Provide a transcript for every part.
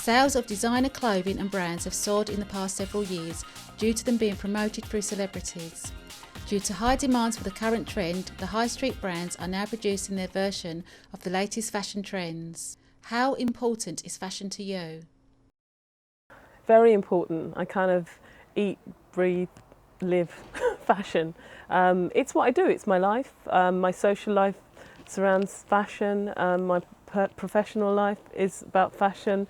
Sales of designer clothing and brands have soared in the past several years due to them being promoted through celebrities. Due to high demands for the current trend, the high street brands are now producing their version of the latest fashion trends. How important is fashion to you? Very important. I kind of eat, breathe, live fashion. It's what I do, it's my life. My social life surrounds fashion. My professional life is about fashion.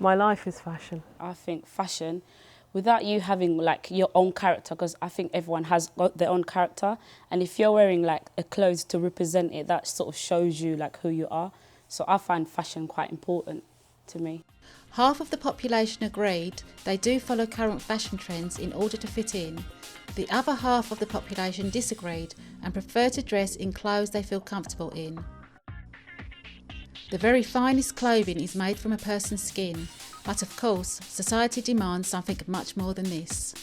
My life is fashion. I think fashion, without you having like your own character, because I think everyone has got their own character, and if you're wearing like a clothes to represent it, that sort of shows you like who you are. So I find fashion quite important to me. Half of the population agreed they do follow current fashion trends in order to fit in. The other half of the population disagreed and prefer to dress in clothes they feel comfortable in. The very finest clothing is made from a person's skin, but of course, society demands something much more than this.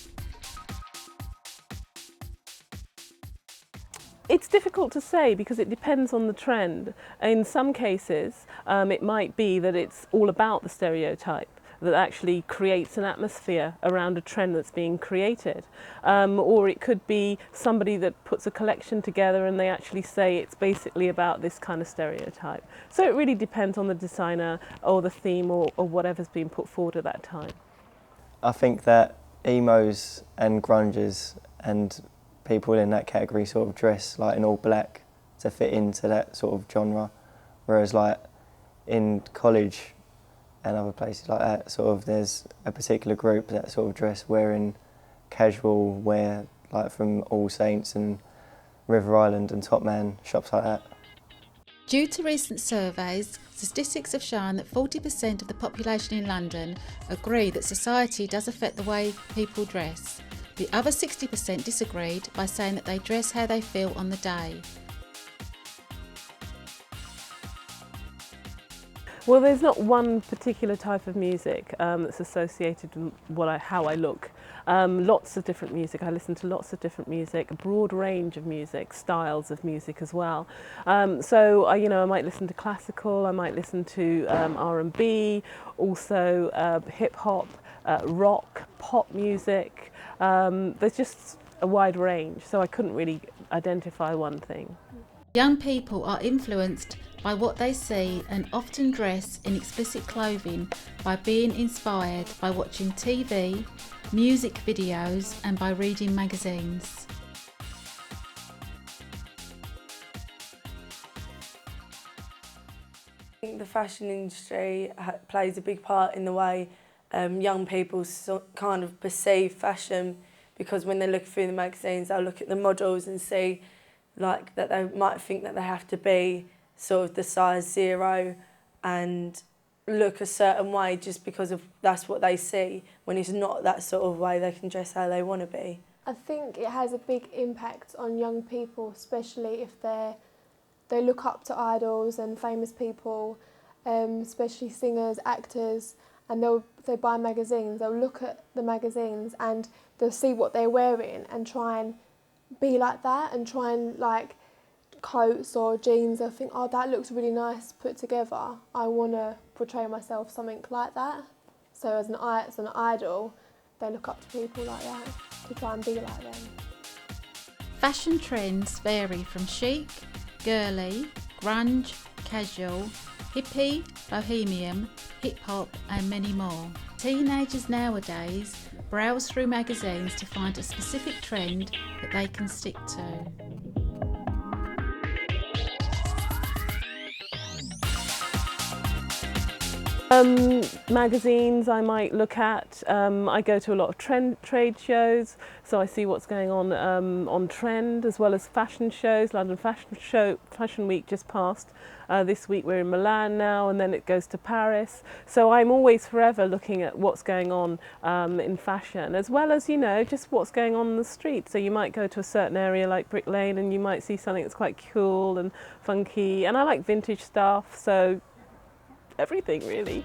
It's difficult to say because it depends on the trend. In some cases, it might be that it's all about the stereotype that actually creates an atmosphere around a trend that's being created. Or it could be somebody that puts a collection together and they actually say it's basically about this kind of stereotype. So it really depends on the designer or the theme or whatever's being put forward at that time. I think that emos and grungers and people in that category sort of dress like in all black to fit into that sort of genre, whereas like in college and other places like that, sort of there's a particular group that sort of dress wearing casual wear, like from All Saints and River Island and Top Man, shops like that. Due to recent surveys, statistics have shown that 40% of the population in London agree that society does affect the way people dress. The other 60% disagreed by saying that they dress how they feel on the day. Well, there's not one particular type of music that's associated with how I look. Lots of different music. I listen to lots of different music, a broad range of music, styles of music as well. So I might listen to classical, I might listen to R&B, also hip hop, rock, pop music. There's just a wide range, so I couldn't really identify one thing. Young people are influenced by what they see and often dress in explicit clothing by being inspired by watching TV, music videos and by reading magazines. I think the fashion industry plays a big part in the way young people kind of perceive fashion, because when they look through the magazines they'll look at the models and see like that they might think that they have to be sort of the size 0 and look a certain way just because of that's what they see, when it's not that sort of way. They can dress how they want to be. I think it has a big impact on young people, especially if they look up to idols and famous people, especially singers, actors, and they buy magazines. They'll look at the magazines and they'll see what they're wearing and try and be like that, and try and like coats or jeans. They'll think, oh, that looks really nice put together. I want to portray myself something like that. So as an idol, they look up to people like that to try and be like them. Fashion trends vary from chic, girly, grunge, casual, hippie, bohemian, hip-hop and many more. Teenagers nowadays browse through magazines to find a specific trend that they can stick to. Magazines I might look at. I go to a lot of trade shows, so I see what's going on trend, as well as fashion shows. London Fashion Week just passed. This week we're in Milan now, and then it goes to Paris. So I'm always forever looking at what's going on in fashion, as well as, just what's going on the street. So you might go to a certain area like Brick Lane and you might see something that's quite cool and funky, and I like vintage stuff, so everything really.